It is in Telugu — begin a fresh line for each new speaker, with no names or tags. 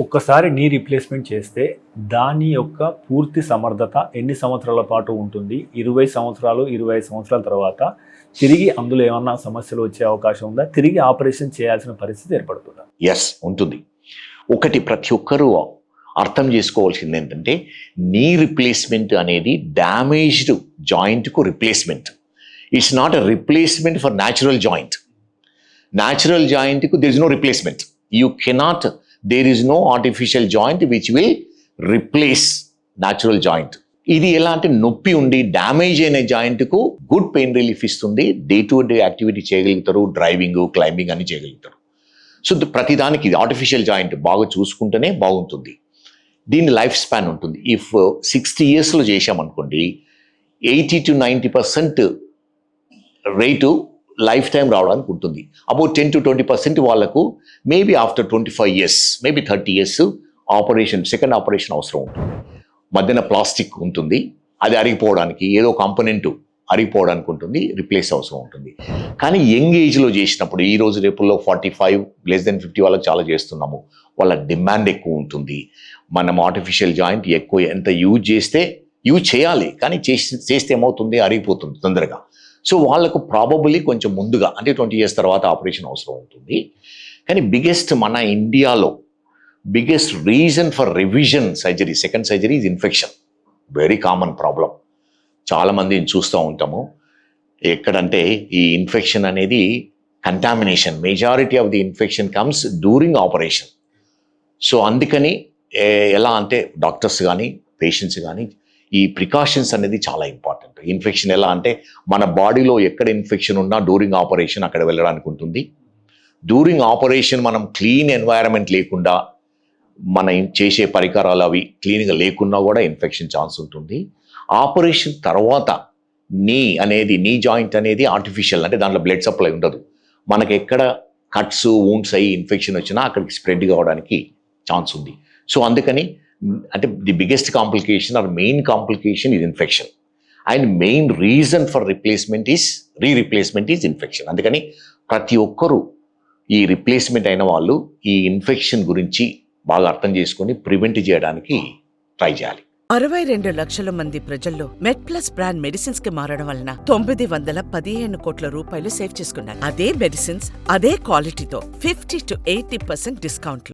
ఒక్కసారి నీ రీప్లేస్మెంట్ చేస్తే దాని యొక్క పూర్తి సమర్థత ఎన్ని సంవత్సరాల పాటు ఉంటుంది? 20 సంవత్సరాలు, 25 సంవత్సరాల తర్వాత తిరిగి అందులో ఏమన్నా సమస్యలు వచ్చే అవకాశం ఉందా? తిరిగి ఆపరేషన్ చేయాల్సిన పరిస్థితి ఏర్పడుతుందా?
ఎస్, ఉంటుంది. ఒకటి ప్రతి ఒక్కరూ అర్థం చేసుకోవాల్సింది ఏంటంటే, నీ రిప్లేస్మెంట్ అనేది డ్యామేజ్డ్ జాయింట్కు replacement. It's not a replacement for natural joint. Natural జాయింట్కు there is no replacement. You cannot, there is no artificial joint which will replace natural joint. ఇది ఎలా అంటే, నొప్పి ఉండి డ్యామేజ్ అయిన జాయింట్కు గుడ్ పెయిన్ రిలీఫ్ ఇస్తుంది. డే టు డే యాక్టివిటీ చేయగలుగుతారు, డ్రైవింగ్, క్లైంబింగ్ అని చేయగలుగుతారు. సో ప్రతిదానికి ఇది ఆర్టిఫిషియల్ జాయింట్ బాగా చూసుకుంటేనే బాగుంటుంది. దీని లైఫ్ స్పాన్ ఉంటుంది. ఇఫ్ 60 yearsలో చేసామనుకోండి, 80 to 90% రేటు లైఫ్ టైం రావడానికి ఉంటుంది. అబౌట్ 10 to 20% వాళ్ళకు maybe after 25 years, maybe 30 years operation, second operation అవసరం ఉంటుంది. మధ్యన ప్లాస్టిక్ ఉంటుంది, అది అరిగిపోవడానికి ఏదో కాంపోనెంట్ అరిగిపోవడానికి ఉంటుంది, రిప్లేస్ అవసరం ఉంటుంది. కానీ యంగ్ ఏజ్లో చేసినప్పుడు, ఈ రోజు రేపుల్లో 45 less than 50 వాళ్ళకి చాలా చేస్తున్నాము. వాళ్ళ డిమాండ్ ఎక్కువ ఉంటుంది. మనం ఆర్టిఫిషియల్ జాయింట్ ఎక్కువ ఎంత యూజ్ చేయాలి, కానీ చేస్తే ఏమవుతుంది, అరిగిపోతుంది తొందరగా. సో వాళ్ళకు ప్రాబబుల్లీ కొంచెం ముందుగా, అంటే 20 years తర్వాత ఆపరేషన్ అవసరం ఉంటుంది. కానీ మన ఇండియాలో biggest reason for revision surgery, second surgery is infection. Very common problem. చాలామందిని చూస్తూ ఉంటాము. ఎక్కడంటే ఈ ఇన్ఫెక్షన్ అనేది contamination, majority of the infection comes during operation. So అందుకని ఎలా అంటే డాక్టర్స్ కానీ పేషెంట్స్ కానీ ఈ ప్రికాషన్స్ అనేది చాలా ఇంపార్టెంట్. ఇన్ఫెక్షన్ ఎలా అంటే, మన బాడీలో ఎక్కడ ఇన్ఫెక్షన్ ఉన్నా డ్యూరింగ్ ఆపరేషన్ అక్కడ వెళ్ళడానికి ఉంటుంది. డ్యూరింగ్ ఆపరేషన్ మనం క్లీన్ ఎన్వైరన్మెంట్ లేకుండా, మనం చేసే పరికరాలు అవి క్లీన్గా లేకున్నా కూడా ఇన్ఫెక్షన్ ఛాన్స్ ఉంటుంది. ఆపరేషన్ తర్వాత నీ జాయింట్ అనేది ఆర్టిఫిషియల్, అంటే దాంట్లో బ్లడ్ సప్లై ఉండదు. మనకి ఎక్కడ కట్స్, వూండ్స్ అయ్యి ఇన్ఫెక్షన్ వచ్చినా అక్కడికి స్ప్రెడ్ కావడానికి ఛాన్స్ ఉంది. సో అందుకని అంటే the biggest complication or main complication is infection. And main reason for replacement is infection. అందుకని ప్రతి ఒక్కరూ ఈ రిప్లేస్మెంట్ అయిన వాళ్ళు ఈ ఇన్ఫెక్షన్ గురించి బాగా అర్థం చేసుకొని ప్రివెంట్ చేయడానికి ట్రై చేయాలి.
62 లక్షల మంది ప్రజల్లో మెడ్ప్లస్ బ్రాండ్ మెడిసిన్స్ కి మారడం వలన 915 కోట్ల రూపాయలు సేవ్ చేసుకున్నారు. అదే మెడిసిన్స్, అదే క్వాలిటీతో 50 to 80% డిస్కౌంట్లు.